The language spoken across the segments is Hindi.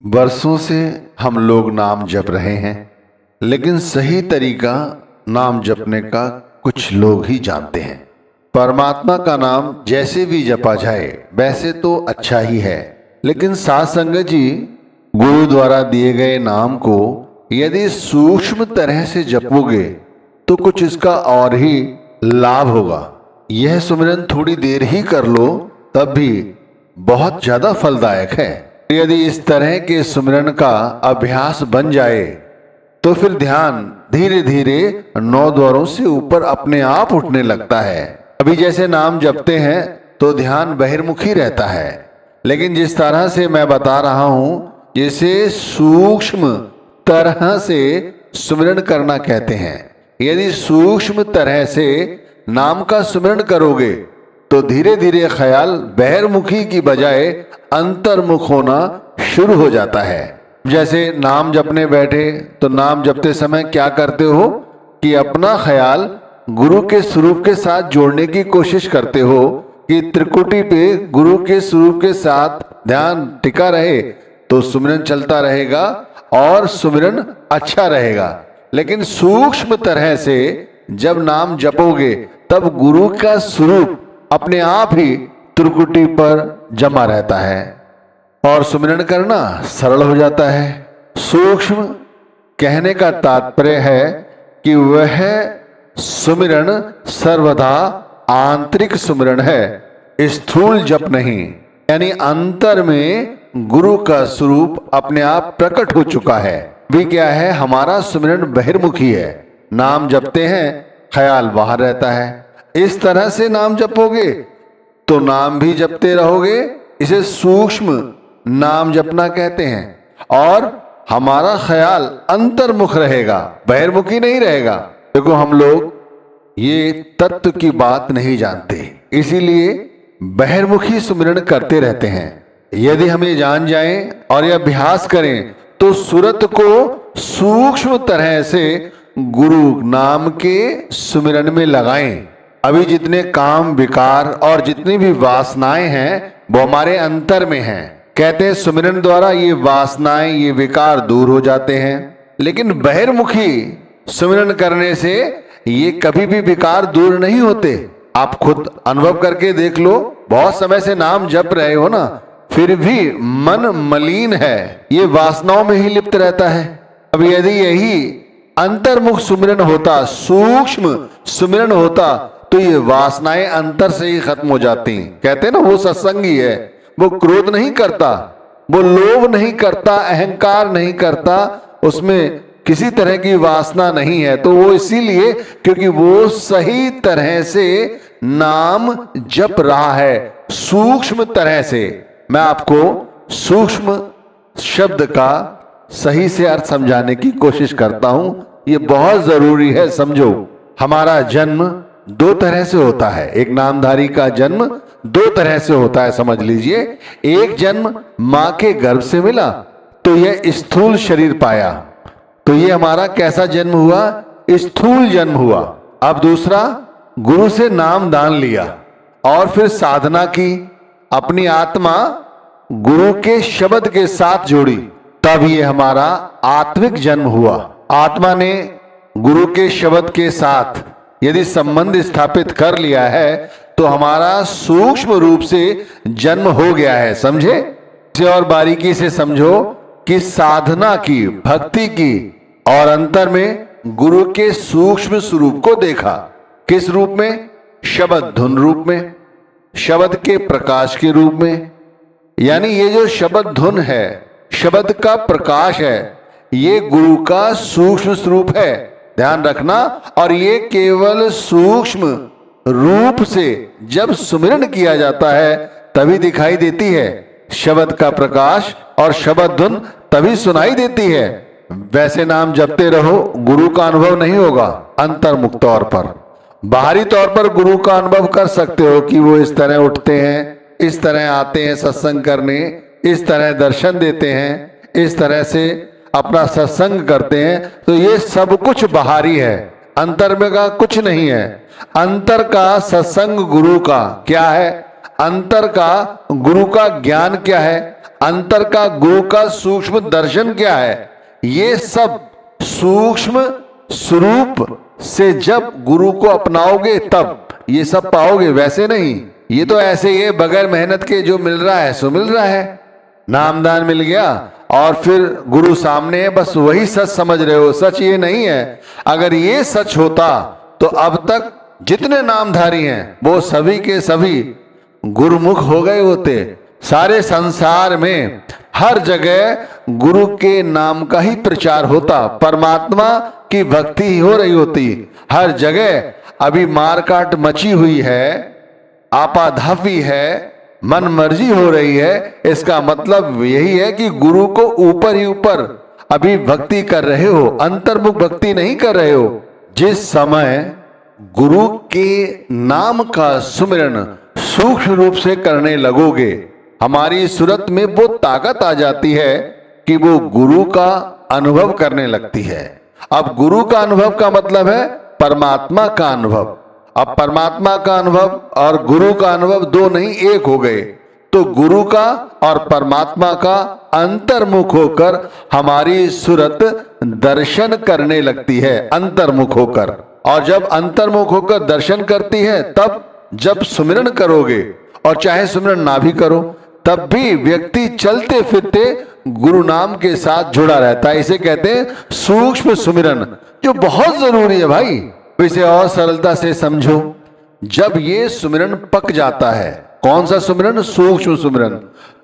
बरसों से हम लोग नाम जप रहे हैं, लेकिन सही तरीका नाम जपने का कुछ लोग ही जानते हैं। परमात्मा का नाम जैसे भी जपा जाए वैसे तो अच्छा ही है, लेकिन साध संगत जी, गुरु द्वारा दिए गए नाम को यदि सूक्ष्म तरह से जपोगे तो कुछ इसका और ही लाभ होगा। यह सुमिरन थोड़ी देर ही कर लो तब भी बहुत ज्यादा फलदायक है। यदि इस तरह के सुमिरन का अभ्यास बन जाए तो फिर ध्यान धीरे धीरे 9 द्वारों से ऊपर अपने आप उठने लगता है। अभी जैसे नाम जपते हैं तो ध्यान बहिर्मुखी रहता है, लेकिन जिस तरह से मैं बता रहा हूं जिसे सूक्ष्म तरह से सुमिरन करना कहते हैं। यदि सूक्ष्म तरह से नाम का सुमिरन करोगे तो धीरे धीरे ख्याल बहिर्मुखी की बजाय अंतर्मुख होना शुरू हो जाता है। जैसे नाम जपने बैठे तो नाम जपते समय क्या करते हो कि अपना ख्याल गुरु के स्वरूप के साथ जोड़ने की कोशिश करते हो कि त्रिकुटी पे गुरु के स्वरूप के साथ ध्यान टिका रहे तो सुमिरन चलता रहेगा और सुमिरन अच्छा रहेगा। लेकिन सूक्ष्म तरह से जब नाम जपोगे तब गुरु का स्वरूप अपने आप ही त्रिकुटी पर जमा रहता है और सुमिरन करना सरल हो जाता है। सूक्ष्म कहने का तात्पर्य है कि वह सुमिरन सर्वदा आंतरिक सुमिरन है, स्थूल जप नहीं। यानी अंतर में गुरु का स्वरूप अपने आप प्रकट हो चुका है। भी क्या है, हमारा सुमिरन बहिर्मुखी है। नाम जपते हैं, ख्याल बाहर रहता है। इस तरह से नाम जपोगे तो नाम भी जपते रहोगे, इसे सूक्ष्म नाम जपना कहते हैं। और हमारा ख्याल अंतर्मुख रहेगा, बहिर्मुखी नहीं रहेगा। देखो, हम लोग ये तत्व की बात नहीं जानते, इसीलिए बहिर्मुखी सुमिरन करते रहते हैं। यदि हम ये जान जाएं और यह अभ्यास करें तो सूरत को सूक्ष्म तरह से गुरु नाम के सुमिरन में लगाएं। अभी जितने काम विकार और जितनी भी वासनाएं हैं वो हमारे अंतर में हैं। कहते हैं सुमिरन द्वारा ये वासनाएं, ये विकार दूर हो जाते हैं। लेकिन बहिर्मुखी सुमिरन करने से ये कभी भी विकार दूर नहीं होते। आप खुद अनुभव करके देख लो, बहुत समय से नाम जप रहे हो ना, फिर भी मन मलिन है, ये वासनाओं में ही लिप्त रहता है। अब यदि यही अंतर्मुख सुमिरन होता, सूक्ष्म सुमिरन होता तो ये वासनाएं अंतर से ही खत्म हो जाती। कहते हैं ना, वो सत्संगी है, वो क्रोध नहीं करता, वो लोभ नहीं करता, अहंकार नहीं करता, उसमें किसी तरह की वासना नहीं है। तो वो इसीलिए क्योंकि वो सही तरह से नाम जप रहा है, सूक्ष्म तरह से। मैं आपको सूक्ष्म शब्द का सही से अर्थ समझाने की कोशिश करता हूं, ये बहुत जरूरी है, समझो। हमारा जन्म 2 तरह से होता है। एक नामधारी का जन्म 2 तरह से होता है, समझ लीजिए। एक जन्म मां के गर्भ से मिला तो यह स्थूल शरीर पाया, तो ये हमारा कैसा जन्म हुआ? स्थूल जन्म हुआ। अब दूसरा, गुरु से नाम दान लिया और फिर साधना की, अपनी आत्मा गुरु के शब्द के साथ जोड़ी, तब ये हमारा आत्मिक जन्म हुआ। आत्मा ने गुरु के शब्द के साथ यदि संबंध स्थापित कर लिया है तो हमारा सूक्ष्म रूप से जन्म हो गया है। समझे? इसे और बारीकी से समझो कि साधना की, भक्ति की और अंतर में गुरु के सूक्ष्म स्वरूप को देखा। किस रूप में? शब्द धुन रूप में, शब्द के प्रकाश के रूप में। यानी ये जो शब्द धुन है, शब्द का प्रकाश है, ये गुरु का सूक्ष्म स्वरूप है, ध्यान रखना। और ये केवल सूक्ष्म रूप से जब सुमिरन किया जाता है तभी दिखाई देती है। शब्द का प्रकाश और शब्द धुन तभी सुनाई देती है। वैसे नाम जपते रहो, गुरु का अनुभव नहीं होगा अंतर्मुख तौर पर। बाहरी तौर पर गुरु का अनुभव कर सकते हो कि वो इस तरह उठते हैं, इस तरह आते हैं सत्संग करने, इस तरह दर्शन देते हैं, इस तरह से अपना सत्संग करते हैं। तो ये सब कुछ बाहरी है, अंतर में का कुछ नहीं है। अंतर का सत्संग गुरु का क्या है? अंतर का गुरु का ज्ञान क्या है? अंतर का, गुरु का सूक्ष्म दर्शन क्या है, ये सब सूक्ष्म स्वरूप से जब गुरु को अपनाओगे तब ये सब पाओगे, वैसे नहीं। ये तो ऐसे ही है, बगैर मेहनत के जो मिल रहा है सो मिल रहा है। नामदान मिल गया और फिर गुरु सामने है, बस वही सच समझ रहे हो। सच ये नहीं है। अगर ये सच होता तो अब तक जितने नामधारी हैं वो सभी के सभी गुरुमुख हो गए होते। सारे संसार में हर जगह गुरु के नाम का ही प्रचार होता, परमात्मा की भक्ति ही हो रही होती। हर जगह अभी मारकाट मची हुई है, आपाधापी है, मन मर्जी हो रही है। इसका मतलब यही है कि गुरु को ऊपर ही ऊपर अभी भक्ति कर रहे हो, अंतर्मुख भक्ति नहीं कर रहे हो। जिस समय गुरु के नाम का सुमिरन सूक्ष्म रूप से करने लगोगे, हमारी सूरत में वो ताकत आ जाती है कि वो गुरु का अनुभव करने लगती है। अब गुरु का अनुभव का मतलब है परमात्मा का अनुभव। अब परमात्मा का अनुभव और गुरु का अनुभव दो नहीं, एक हो गए। तो गुरु का और परमात्मा का अंतर्मुख होकर हमारी सूरत दर्शन करने लगती है, अंतर्मुख होकर। और जब अंतर्मुख होकर दर्शन करती है, तब जब सुमिरन करोगे, और चाहे सुमिरन ना भी करो, तब भी व्यक्ति चलते फिरते गुरु नाम के साथ जुड़ा रहता है। इसे कहते हैं सूक्ष्म सुमिरन, जो बहुत जरूरी है भाई। इसे और सरलता से समझो। जब ये सुमिरन पक जाता है, कौन सा सुमिरन, सूक्ष्म सुमिरन,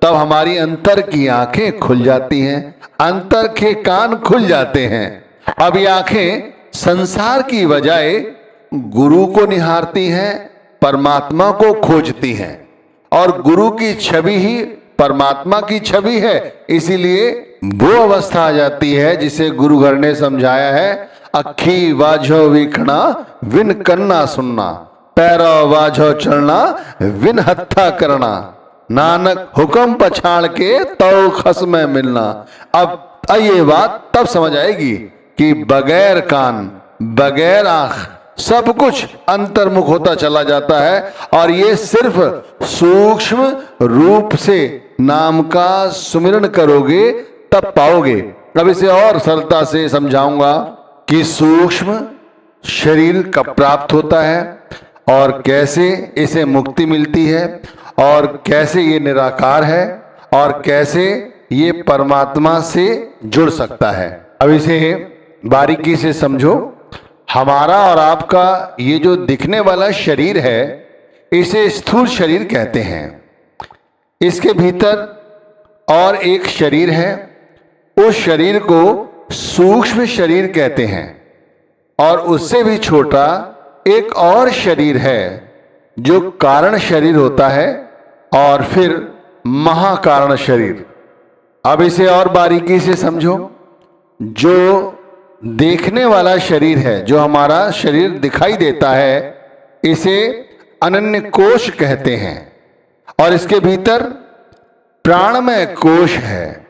तब हमारी अंतर की आंखें खुल जाती हैं, अंतर के कान खुल जाते हैं। अब ये आंखें संसार की बजाय गुरु को निहारती हैं, परमात्मा को खोजती हैं। और गुरु की छवि ही परमात्मा की छवि है, इसीलिए वो अवस्था आ जाती है जिसे गुरु घर ने समझाया है, अखी वाझो विखना विन करना सुनना, पैरो वाझो चलना विन हत्था करना, नानक हुक्म पछाड़ के तो खस में मिलना। अब ये बात तब समझ आएगी कि बगैर कान बगैर आंख सब कुछ अंतर्मुख होता चला जाता है, और ये सिर्फ सूक्ष्म रूप से नाम का सुमिरन करोगे तब पाओगे। अब इसे और सरलता से समझाऊंगा कि सूक्ष्म शरीर कब प्राप्त होता है और कैसे इसे मुक्ति मिलती है, और कैसे ये निराकार है, और कैसे ये परमात्मा से जुड़ सकता है। अब इसे बारीकी से समझो। हमारा और आपका ये जो दिखने वाला शरीर है, इसे स्थूल शरीर कहते हैं। इसके भीतर और एक शरीर है, उस शरीर को सूक्ष्म शरीर कहते हैं। और उससे भी छोटा एक और शरीर है जो कारण शरीर होता है, और फिर महाकारण शरीर। अब इसे और बारीकी से समझो। जो देखने वाला शरीर है, जो हमारा शरीर दिखाई देता है, इसे अनन्य कोश कहते हैं। और इसके भीतर प्राणमय कोश है,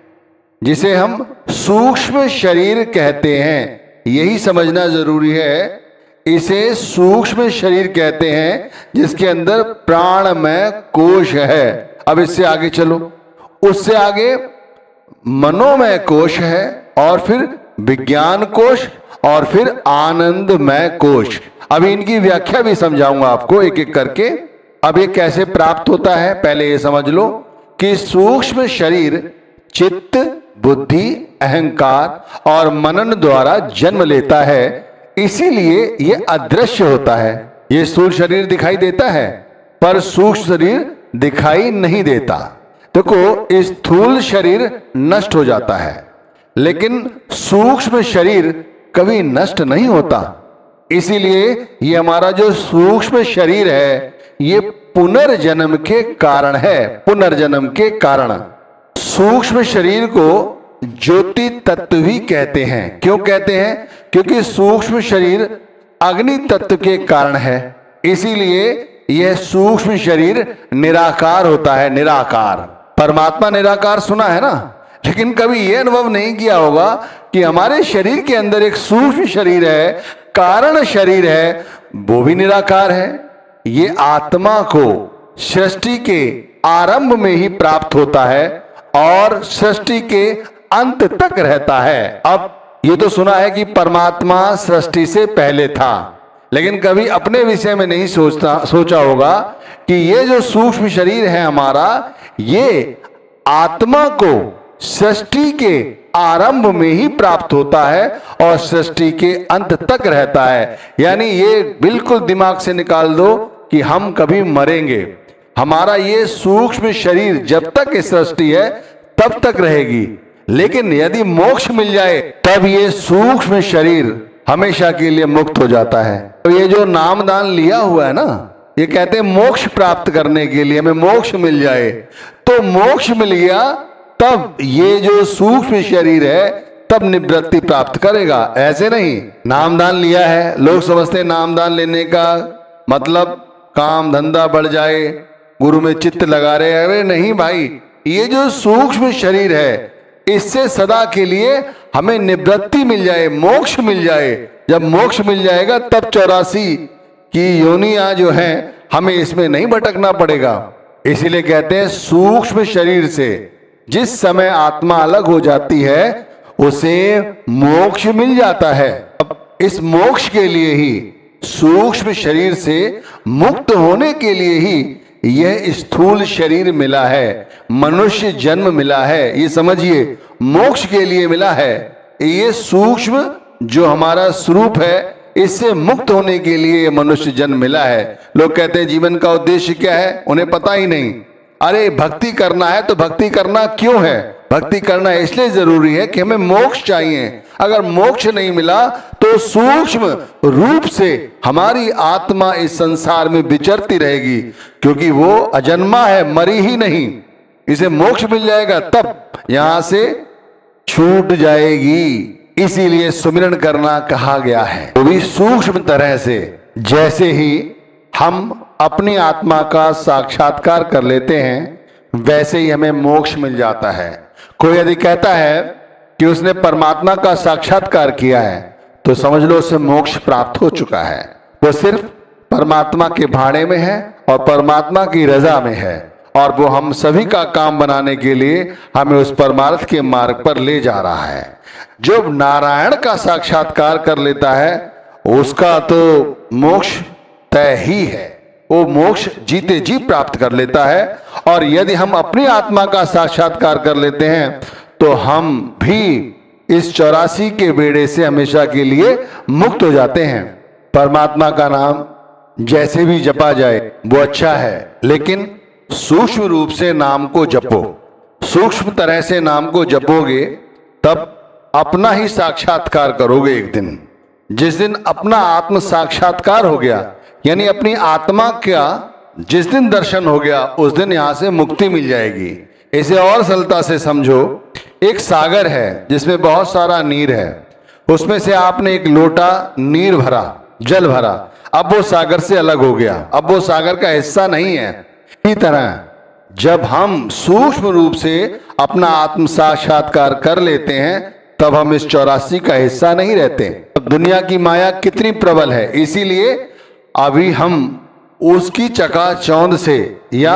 जिसे हम सूक्ष्म शरीर कहते हैं। यही समझना जरूरी है। इसे सूक्ष्म शरीर कहते हैं जिसके अंदर प्राणमय कोश है। अब इससे आगे चलो। उससे आगे मनोमय कोश है, और फिर विज्ञान कोश, और फिर आनंदमय कोश। अभी इनकी व्याख्या भी समझाऊंगा आपको एक एक करके। अब ये कैसे प्राप्त होता है, पहले ये समझ लो कि सूक्ष्म शरीर चित्त, बुद्धि, अहंकार और मनन द्वारा जन्म लेता है, इसीलिए ये अदृश्य होता है। ये स्थूल शरीर दिखाई देता है, पर सूक्ष्म शरीर दिखाई नहीं देता। देखो, स्थूल शरीर नष्ट हो जाता है, लेकिन सूक्ष्म शरीर कभी नष्ट नहीं होता। इसीलिए ये हमारा जो सूक्ष्म शरीर है, ये पुनर्जन्म के कारण है, पुनर्जन्म के कारण। सूक्ष्म शरीर को ज्योति तत्व भी कहते हैं। क्यों कहते हैं? क्योंकि सूक्ष्म शरीर अग्नि तत्व के कारण है, इसीलिए यह सूक्ष्म शरीर निराकार होता है। निराकार, परमात्मा निराकार सुना है ना, लेकिन कभी यह अनुभव नहीं किया होगा कि हमारे शरीर के अंदर एक सूक्ष्म शरीर है, कारण शरीर है, वो भी निराकार है। ये आत्मा को सृष्टि के आरंभ में ही प्राप्त होता है, और सृष्टि के अंत तक रहता है। अब ये तो सुना है कि परमात्मा सृष्टि से पहले था, लेकिन कभी अपने विषय में नहीं सोचा होगा कि ये जो सूक्ष्म शरीर है हमारा, ये आत्मा को सृष्टि के आरंभ में ही प्राप्त होता है और सृष्टि के अंत तक रहता है। यानी ये बिल्कुल दिमाग से निकाल दो कि हम कभी मरेंगे। हमारा ये सूक्ष्म शरीर जब तक सृष्टि है तब तक रहेगी, लेकिन यदि मोक्ष मिल जाए तब ये सूक्ष्म शरीर हमेशा के लिए मुक्त हो जाता है। तो ये जो नामदान लिया हुआ है ना, ये कहते हैं मोक्ष प्राप्त करने के लिए हमें मोक्ष मिल जाए, तो मोक्ष मिल गया तब ये जो सूक्ष्म शरीर है तब निवृत्ति प्राप्त करेगा। ऐसे नहीं नामदान लिया है, लोग समझते हैं नामदान लेने का मतलब काम धंधा बढ़ जाए, गुरु में चित्त लगा रहे। अरे नहीं भाई, ये जो सूक्ष्म शरीर है इससे सदा के लिए हमें निवृत्ति मिल जाए, मोक्ष मिल जाए। जब मोक्ष मिल जाएगा तब 84 की योनियां जो हैं हमें इसमें नहीं भटकना पड़ेगा। इसीलिए कहते हैं सूक्ष्म शरीर से जिस समय आत्मा अलग हो जाती है उसे मोक्ष मिल जाता है। अब इस मोक्ष के लिए ही, सूक्ष्म शरीर से मुक्त होने के लिए ही यह स्थूल शरीर मिला है, मनुष्य जन्म मिला है। ये समझिए, मोक्ष के लिए मिला है। ये सूक्ष्म जो हमारा स्वरूप है, इससे मुक्त होने के लिए मनुष्य जन्म मिला है। लोग कहते हैं जीवन का उद्देश्य क्या है, उन्हें पता ही नहीं। अरे भक्ति करना है तो भक्ति करना क्यों है? भक्ति करना इसलिए जरूरी है कि हमें मोक्ष चाहिए। अगर मोक्ष नहीं मिला तो सूक्ष्म रूप से हमारी आत्मा इस संसार में विचरती रहेगी, क्योंकि वो अजन्मा है, मरी ही नहीं। इसे मोक्ष मिल जाएगा तब यहां से छूट जाएगी। इसीलिए सुमिरन करना कहा गया है, वो भी सूक्ष्म तरह से। जैसे ही हम अपनी आत्मा का साक्षात्कार कर लेते हैं वैसे ही हमें मोक्ष मिल जाता है। कोई यदि कहता है कि उसने परमात्मा का साक्षात्कार किया है तो समझ लो उसे मोक्ष प्राप्त हो चुका है। वो सिर्फ परमात्मा के भाड़े में है और परमात्मा की रजा में है, और वो हम सभी का काम बनाने के लिए हमें उस परमार्थ के मार्ग पर ले जा रहा है। जो नारायण का साक्षात्कार कर लेता है उसका तो मोक्ष तय ही है, वो मोक्ष जीते जी प्राप्त कर लेता है। और यदि हम अपनी आत्मा का साक्षात्कार कर लेते हैं तो हम भी इस 84 के बेड़े से हमेशा के लिए मुक्त हो जाते हैं। परमात्मा का नाम जैसे भी जपा जाए वो अच्छा है, लेकिन सूक्ष्म रूप से नाम को जपो। सूक्ष्म तरह से नाम को जपोगे तब अपना ही साक्षात्कार करोगे एक दिन। जिस दिन अपना आत्म साक्षात्कार हो गया, यानी अपनी आत्मा का जिस दिन दर्शन हो गया, उस दिन यहां से मुक्ति मिल जाएगी। इसे और सरलता से समझो, एक सागर है जिसमें बहुत सारा नीर है, उसमें से आपने एक लोटा नीर भरा, जल भरा, अब वो सागर से अलग हो गया, अब वो सागर का हिस्सा नहीं है। इसी तरह जब हम सूक्ष्म रूप से अपना आत्म साक्षात्कार कर लेते हैं तब हम इस 84 का हिस्सा नहीं रहते। अब दुनिया की माया कितनी प्रबल है, इसीलिए अभी हम उसकी चकाचौंध से या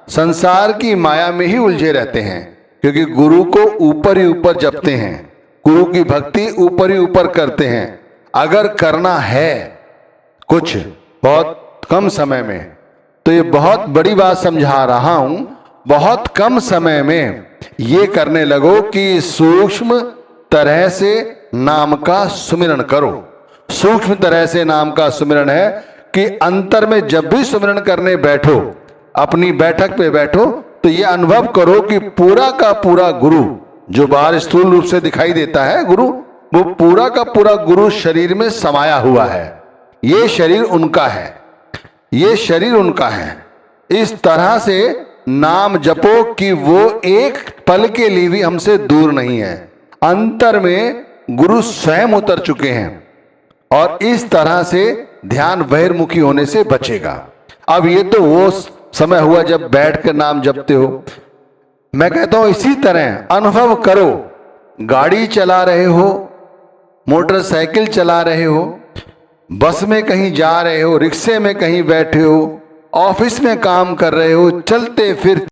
संसार की माया में ही उलझे रहते हैं, क्योंकि गुरु को ऊपर ही ऊपर जपते हैं, गुरु की भक्ति ऊपर ही ऊपर करते हैं। अगर करना है कुछ बहुत कम समय में, तो ये बहुत बड़ी बात समझा रहा हूं, बहुत कम समय में ये करने लगो कि सूक्ष्म तरह से नाम का सुमिरन करो। सूक्ष्म तरह से नाम का सुमिरन है कि अंतर में जब भी सुमिरन करने बैठो, अपनी बैठक पे बैठो, तो ये अनुभव करो कि पूरा का पूरा गुरु जो बाहर स्थूल रूप से दिखाई देता है गुरु, वो पूरा का पूरा गुरु शरीर में समाया हुआ है। ये शरीर उनका है, ये शरीर उनका है। इस तरह से नाम जपो कि वो एक पल के लिए भी हमसे दूर नहीं है। अंतर में गुरु स्वयं उतर चुके हैं और इस तरह से ध्यान बहिर्मुखी होने से बचेगा। अब ये तो वो समय हुआ जब बैठकर नाम जपते हो। मैं कहता हूं इसी तरह अनुभव करो, गाड़ी चला रहे हो, मोटरसाइकिल चला रहे हो, बस में कहीं जा रहे हो, रिक्शे में कहीं बैठे हो, ऑफिस में काम कर रहे हो, चलते फिर